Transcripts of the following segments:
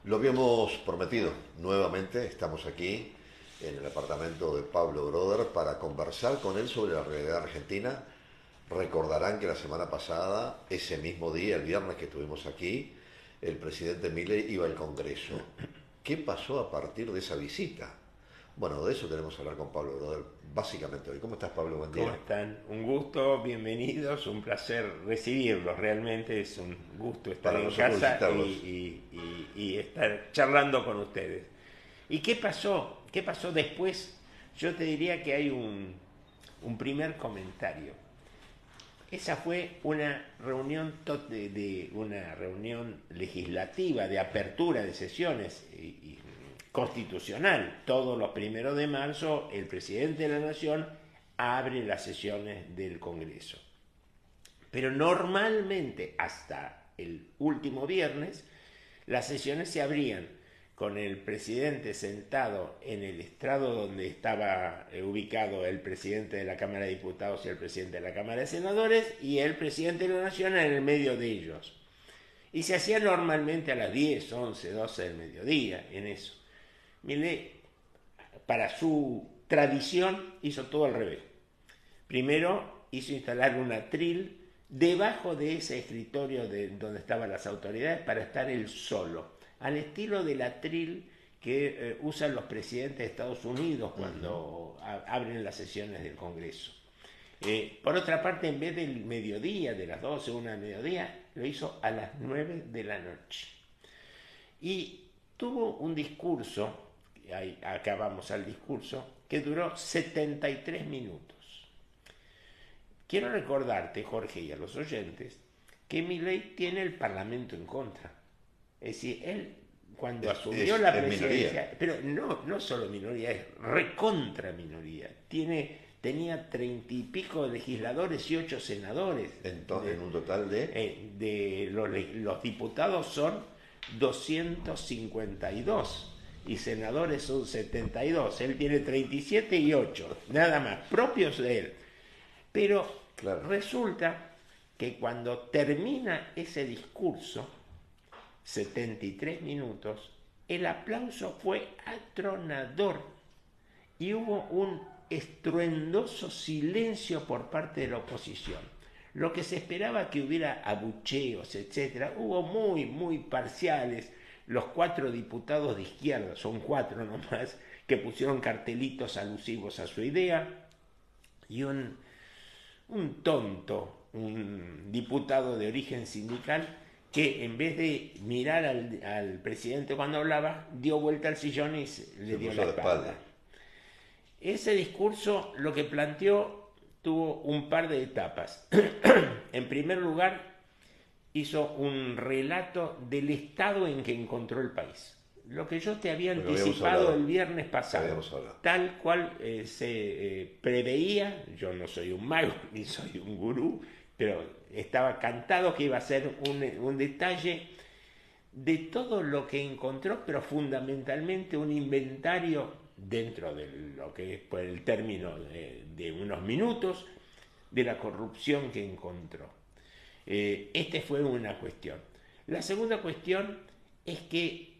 Lo habíamos prometido, nuevamente estamos aquí en el apartamento de Pablo Broder para conversar con él sobre la realidad argentina. Recordarán que la semana pasada, ese mismo día, el viernes que estuvimos aquí, el presidente Milei iba al Congreso. ¿Qué pasó a partir de esa visita? Bueno, de eso tenemos que hablar con Pablo Broder básicamente hoy. ¿Cómo estás, Pablo? Buen ¿Cómo día. están? Un gusto, bienvenidos, un placer recibirlos. Realmente es un gusto estar Para en nosotros casa visitarlos. y estar charlando con ustedes. ¿Y qué pasó? ¿Qué pasó después? Yo te diría que hay un primer comentario. Esa fue una reunión de una reunión legislativa de apertura de sesiones constitucional. Todos los 1 de marzo el presidente de la Nación abre las sesiones del Congreso. Pero normalmente hasta el último viernes las sesiones se abrían con el presidente sentado en el estrado donde estaba ubicado el presidente de la Cámara de Diputados y el presidente de la Cámara de Senadores y el presidente de la Nación en el medio de ellos. Y se hacía normalmente a las 10, 11, 12 del mediodía en eso. Milei, para su tradición, hizo todo al revés. Primero hizo instalar un atril debajo de ese escritorio donde estaban las autoridades para estar él solo, al estilo del atril que usan los presidentes de Estados Unidos cuando abren las sesiones del Congreso. Por otra parte, en vez del mediodía, de las 12, 1 del mediodía, lo hizo a las 9 de la noche. Y tuvo un discurso, ahí acabamos al discurso, que duró 73 minutos. Quiero recordarte, Jorge, y a los oyentes, que Milei tiene el Parlamento en contra. Es decir, él cuando asumió la Es minoría. presidencia, pero no solo minoría, es recontra minoría. Tenía 30 y pico de legisladores y 8 senadores. En un total de... Los diputados son 252 y senadores son 72. Él tiene 37 y 8, nada más, propios de él. Pero Claro. resulta que cuando termina ese discurso, 73 minutos, el aplauso fue atronador y hubo un estruendoso silencio por parte de la oposición. Lo que se esperaba que hubiera abucheos, etcétera, hubo muy parciales. Los 4 diputados de izquierda, son 4 nomás, que pusieron cartelitos alusivos a su idea, y un tonto, un diputado de origen sindical, que en vez de mirar al presidente cuando hablaba, dio vuelta al sillón y le Se dio puso la de espalda. espalda. Ese discurso lo que planteó tuvo un par de etapas. En primer lugar, hizo un relato del estado en que encontró el país. Lo que yo te había Lo que habíamos anticipado hablado. el viernes pasado, Habíamos hablado. tal cual se preveía. Yo no soy un mago ni soy un gurú, pero estaba cantado que iba a ser un detalle de todo lo que encontró, pero fundamentalmente un inventario dentro de lo que es por el término de unos minutos de la corrupción que encontró. Esta fue una cuestión. La segunda cuestión es que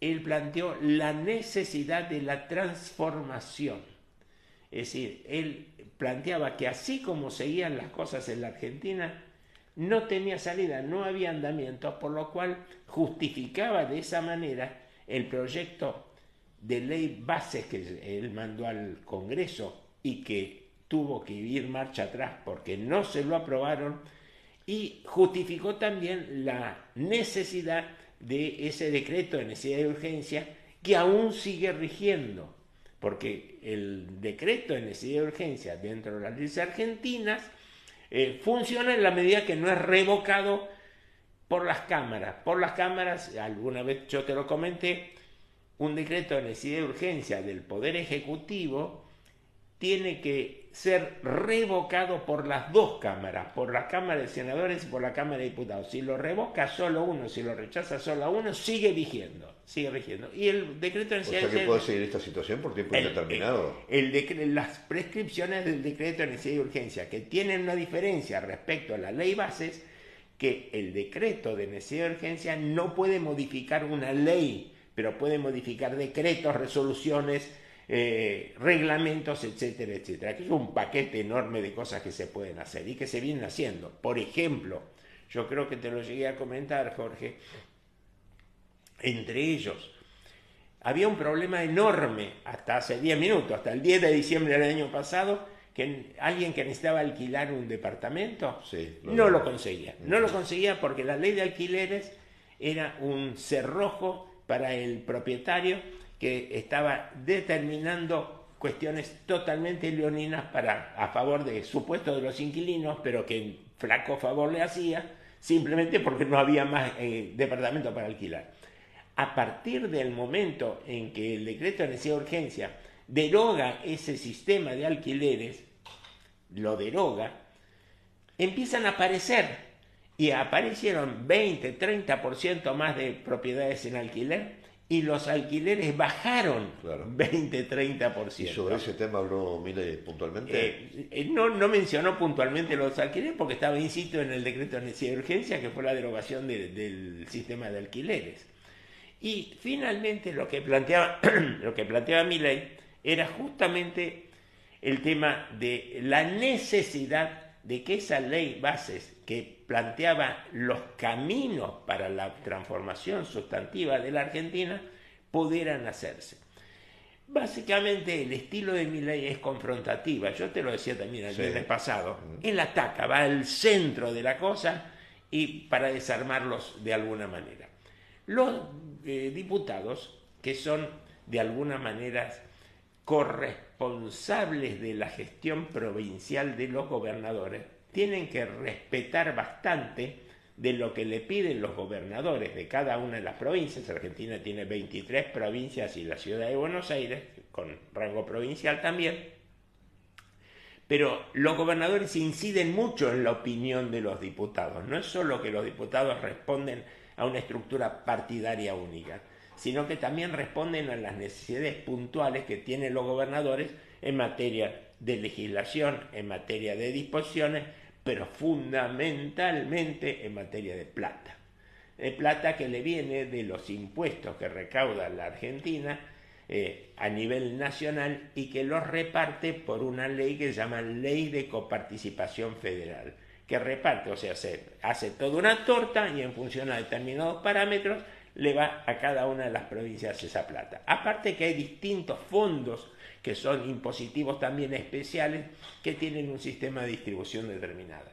él planteó la necesidad de la transformación. Es decir, él planteaba que así como seguían las cosas en la Argentina, no tenía salida, no había andamiento, por lo cual justificaba de esa manera el proyecto de ley bases que él mandó al Congreso y que tuvo que ir marcha atrás porque no se lo aprobaron, y justificó también la necesidad de ese decreto de necesidad de urgencia que aún sigue rigiendo, porque el decreto de necesidad de urgencia dentro de las leyes argentinas funciona en la medida que no es revocado por las cámaras. Por las cámaras, alguna vez yo te lo comenté, un decreto de necesidad de urgencia del Poder Ejecutivo tiene que ser revocado por las dos cámaras, por la Cámara de Senadores y por la Cámara de Diputados. Si lo revoca solo uno, si lo rechaza solo uno, sigue rigiendo. Y el decreto de O sea necesidad que puede seguir esta situación por tiempo indeterminado. las prescripciones del decreto de necesidad de urgencia, que tienen una diferencia respecto a la ley bases, que el decreto de necesidad de urgencia no puede modificar una ley, pero puede modificar decretos, resoluciones, reglamentos, etcétera, etcétera. Aquí es un paquete enorme de cosas que se pueden hacer y que se vienen haciendo. Por ejemplo, yo creo que te lo llegué a comentar, Jorge, entre ellos, había un problema enorme hasta hace 10 minutos, hasta el 10 de diciembre del año pasado, que alguien que necesitaba alquilar un departamento no lo conseguía. No lo conseguía porque la ley de alquileres era un cerrojo para el propietario que estaba determinando cuestiones totalmente leoninas a favor de supuestos de los inquilinos, pero que flaco favor le hacía, simplemente porque no había más departamento para alquilar. A partir del momento en que el decreto de necesidad de urgencia deroga ese sistema de alquileres, lo deroga, empiezan a aparecer, y aparecieron 20, 30% más de propiedades en alquiler, y los alquileres bajaron 20, 30%. ¿Y sobre ese tema habló Milei puntualmente? No mencionó puntualmente los alquileres porque estaba incito en el decreto de necesidad de urgencia, que fue la derogación del sistema de alquileres. Y finalmente lo que planteaba Milei era justamente el tema de la necesidad de que esa ley bases que planteaba los caminos para la transformación sustantiva de la Argentina pudieran hacerse. Básicamente el estilo de Milei es confrontativa, yo te lo decía también el viernes pasado, él ataca, va al centro de la cosa y para desarmarlos de alguna manera. Los diputados, que son de alguna manera corresponsables de la gestión provincial de los gobernadores, tienen que respetar bastante de lo que le piden los gobernadores de cada una de las provincias. Argentina tiene 23 provincias y la ciudad de Buenos Aires, con rango provincial también, pero los gobernadores inciden mucho en la opinión de los diputados. No es solo que los diputados responden a una estructura partidaria única, sino que también responden a las necesidades puntuales que tienen los gobernadores en materia de legislación, en materia de disposiciones, pero fundamentalmente en materia de plata. De plata que le viene de los impuestos que recauda la Argentina a nivel nacional y que los reparte por una ley que se llama Ley de Coparticipación Federal, que reparte, o sea, se hace toda una torta y en función a determinados parámetros le va a cada una de las provincias esa plata. Aparte que hay distintos fondos que son impositivos también especiales que tienen un sistema de distribución determinada.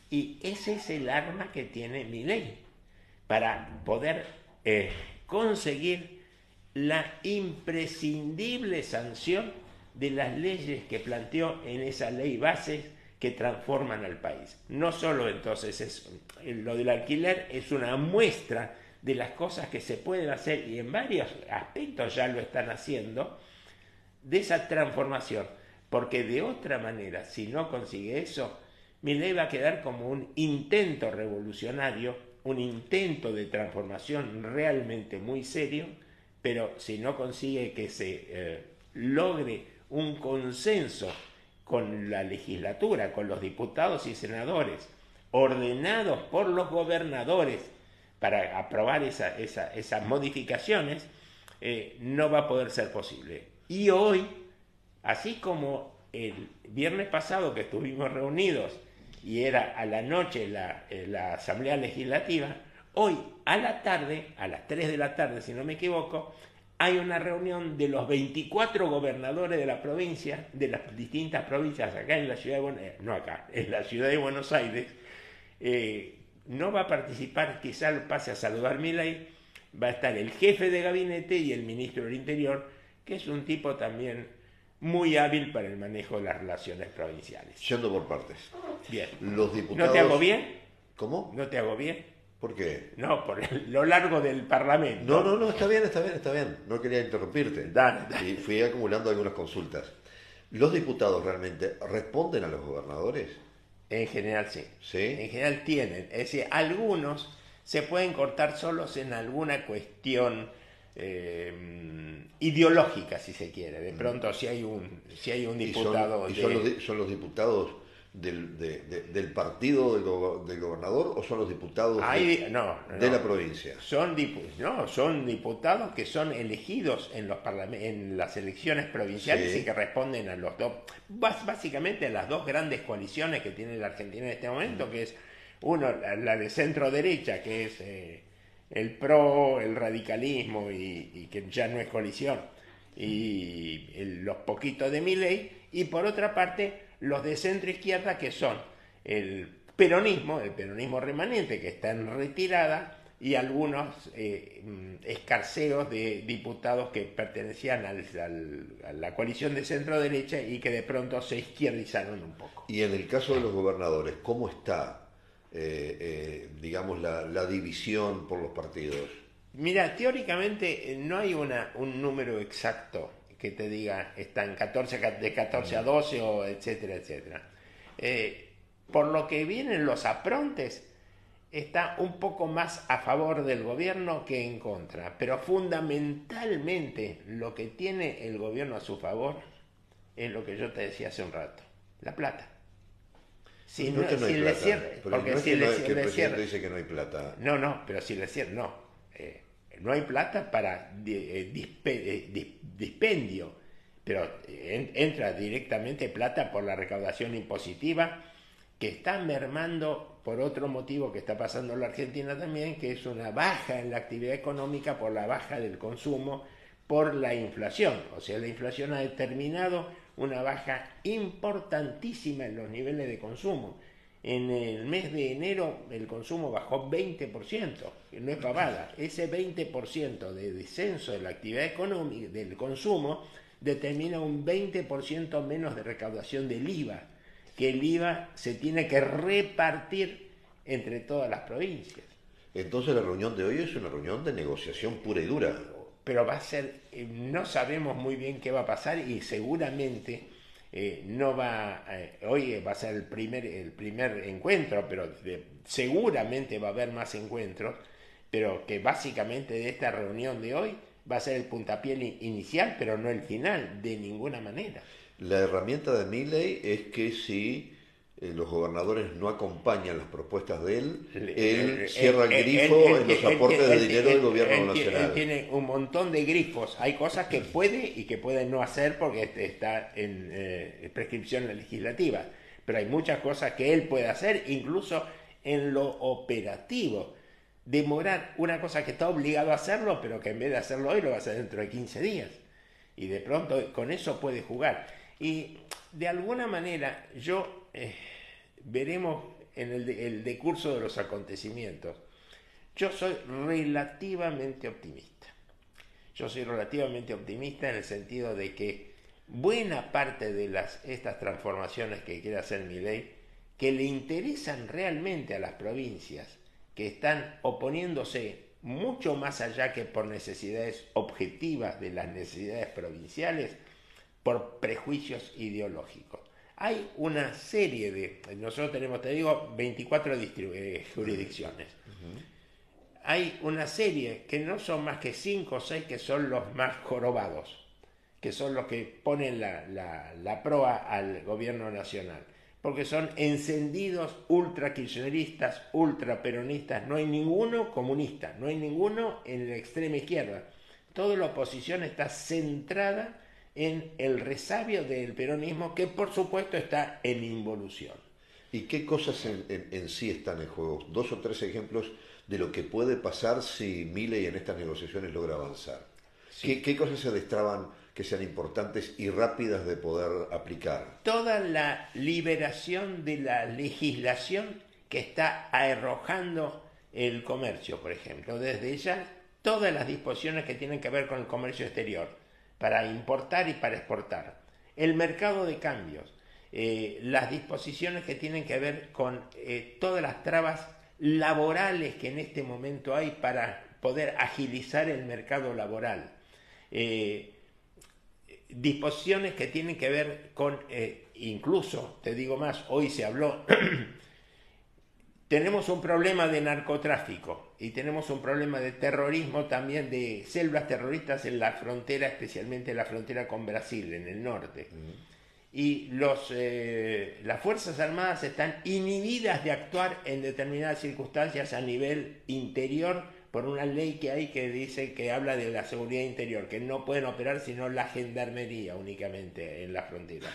Y ese es el arma que tiene Milei para poder conseguir la imprescindible sanción de las leyes que planteó en esa ley base que transforman al país. No solo entonces lo del alquiler es una muestra de las cosas que se pueden hacer y en varios aspectos ya lo están haciendo, de esa transformación, porque de otra manera, si no consigue eso, Milei va a quedar como un intento revolucionario, un intento de transformación realmente muy serio, pero si no consigue que se logre un consenso con la legislatura, con los diputados y senadores, ordenados por los gobernadores para aprobar esas modificaciones, no va a poder ser posible. Y hoy, así como el viernes pasado que estuvimos reunidos y era a la noche la Asamblea Legislativa, hoy a la tarde, a las 3 de la tarde si no me equivoco, hay una reunión de los 24 gobernadores de la provincia, de las distintas provincias acá en la ciudad en la ciudad de Buenos Aires. No va a participar, quizá pase a saludar Milei, va a estar el jefe de gabinete y el ministro del Interior, que es un tipo también muy hábil para el manejo de las relaciones provinciales. Yendo por partes. Bien. Los diputados... ¿No te hago bien? ¿Cómo? ¿No te hago bien? ¿Por qué? No, por lo largo del Parlamento. No, está bien. No quería interrumpirte. Dale. Y fui acumulando algunas consultas. ¿Los diputados realmente responden a los gobernadores? En general sí. ¿Sí? En general tienen. Es decir, algunos se pueden cortar solos en alguna cuestión ideológica, si se quiere. De pronto, si hay un diputado... ¿Y son los diputados del partido del gobernador, o son los diputados de la provincia? Son diputados que son elegidos en en las elecciones provinciales, Sí. y que responden a los dos, básicamente a las dos grandes coaliciones que tiene la Argentina en este momento, que es la de centro derecha, que es el PRO, el radicalismo, y que ya no es coalición, y los poquitos de Milei, y por otra parte los de centro izquierda, que son el peronismo remanente, que está en retirada, y algunos escarceos de diputados que pertenecían a la coalición de centro derecha y que de pronto se izquierdizaron un poco. Y en el caso de los gobernadores, ¿cómo está, digamos, la división por los partidos? Mira, teóricamente no hay un número exacto que te diga están 14 a 12 o etcétera, etcétera. Por lo que vienen los aprontes, está un poco más a favor del gobierno que en contra, pero fundamentalmente lo que tiene el gobierno a su favor es lo que yo te decía hace un rato: la plata. Si no, que no hay plata. Porque no es que el presidente dice que no hay plata. No, pero si le cierran, no hay plata para dispendio, pero entra directamente plata por la recaudación impositiva, que está mermando por otro motivo que está pasando en la Argentina también, que es una baja en la actividad económica por la baja del consumo, por la inflación. O sea, la inflación ha determinado una baja importantísima en los niveles de consumo. En el mes de enero el consumo bajó 20%, que no es pavada. Ese 20% de descenso de la actividad económica, del consumo, determina un 20% menos de recaudación del IVA, que el IVA se tiene que repartir entre todas las provincias. Entonces la reunión de hoy es una reunión de negociación pura y dura. Pero va a ser, no sabemos muy bien qué va a pasar, y seguramente hoy va a ser el primer encuentro, pero seguramente va a haber más encuentros, pero que básicamente de esta reunión de hoy va a ser el puntapié inicial, pero no el final, de ninguna manera. La herramienta de Milei es que si los gobernadores no acompañan las propuestas de él cierra el grifo en los aportes de dinero del gobierno nacional. Él tiene un montón de grifos. Hay cosas que puede y que puede no hacer porque está en prescripción legislativa, pero hay muchas cosas que él puede hacer, incluso en lo operativo. Demorar una cosa que está obligado a hacerlo, pero que en vez de hacerlo hoy lo va a hacer dentro de 15 días. Y de pronto con eso puede jugar. Y de alguna manera veremos en el decurso de los acontecimientos. Yo soy relativamente optimista. En el sentido de que buena parte de estas transformaciones que quiere hacer Milei, que le interesan realmente a las provincias, que están oponiéndose mucho más allá que por necesidades objetivas de las necesidades provinciales, por prejuicios ideológicos. Hay una serie nosotros tenemos, te digo, 24 jurisdicciones. Hay una serie que no son más que 5 o 6 que son los más jorobados, que son los que ponen la proa al gobierno nacional, porque son encendidos ultra kirchneristas, ultra peronistas. No hay ninguno comunista, no hay ninguno en la extrema izquierda. Toda la oposición está centrada en el resabio del peronismo, que por supuesto está en involución. ¿Y qué cosas en sí están en juego? 2 o 3 ejemplos de lo que puede pasar si Milei en estas negociaciones logra avanzar. Sí. ¿Qué cosas se destraban que sean importantes y rápidas de poder aplicar? Toda la liberación de la legislación que está arrojando el comercio, por ejemplo. Desde ya, todas las disposiciones que tienen que ver con el comercio exterior, para importar y para exportar. El mercado de cambios, las disposiciones que tienen que ver con todas las trabas laborales que en este momento hay para poder agilizar el mercado laboral. Disposiciones que tienen que ver con, incluso, te digo más, hoy se habló, tenemos un problema de narcotráfico y tenemos un problema de terrorismo también, de células terroristas en la frontera, especialmente en la frontera con Brasil, en el norte. y las Fuerzas Armadas están inhibidas de actuar en determinadas circunstancias a nivel interior por una ley que hay que dice que habla de la seguridad interior, que no pueden operar sino la gendarmería únicamente en la frontera.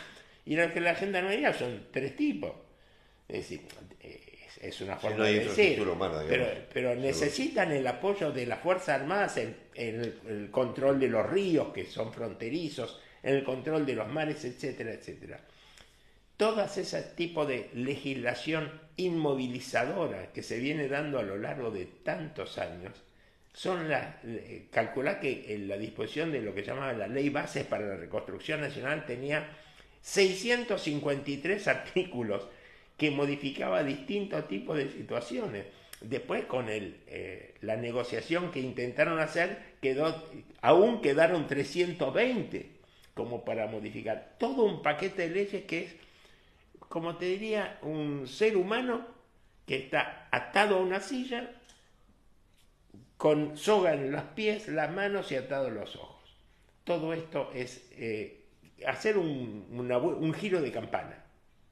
Y la gendarmería son 3 tipos. Es decir, es una forma de decir, humana, pero necesitan el apoyo de las Fuerzas Armadas en el control de los ríos, que son fronterizos, en el control de los mares, etcétera, etcétera. Todas ese tipo de legislación inmovilizadora que se viene dando a lo largo de tantos años son calcular que en la disposición de lo que llamaba la Ley Bases para la Reconstrucción Nacional tenía 653 artículos que modificaba distintos tipos de situaciones. Después con la negociación que intentaron hacer, aún quedaron 320 como para modificar todo un paquete de leyes que es, como te diría, un ser humano que está atado a una silla con soga en los pies, las manos y atados los ojos. Todo esto es hacer un giro de campana,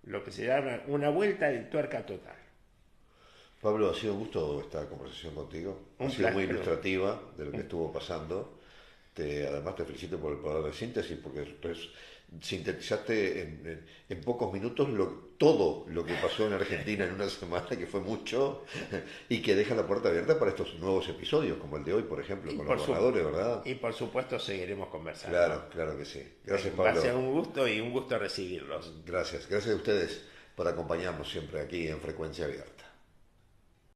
lo que se llama una vuelta de tuerca total. Pablo, ha sido un gusto esta conversación contigo. Ha sido muy ilustrativa de lo que estuvo pasando. Además te felicito por el poder de síntesis, porque sintetizaste en pocos minutos todo lo que pasó en Argentina en una semana, que fue mucho, y que deja la puerta abierta para estos nuevos episodios, como el de hoy, por ejemplo, con los gobernadores, ¿verdad? Y por supuesto seguiremos conversando. Claro que sí. Gracias, Pablo. Va a ser un gusto y un gusto recibirlos. Gracias a ustedes por acompañarnos siempre aquí en Frecuencia Abierta.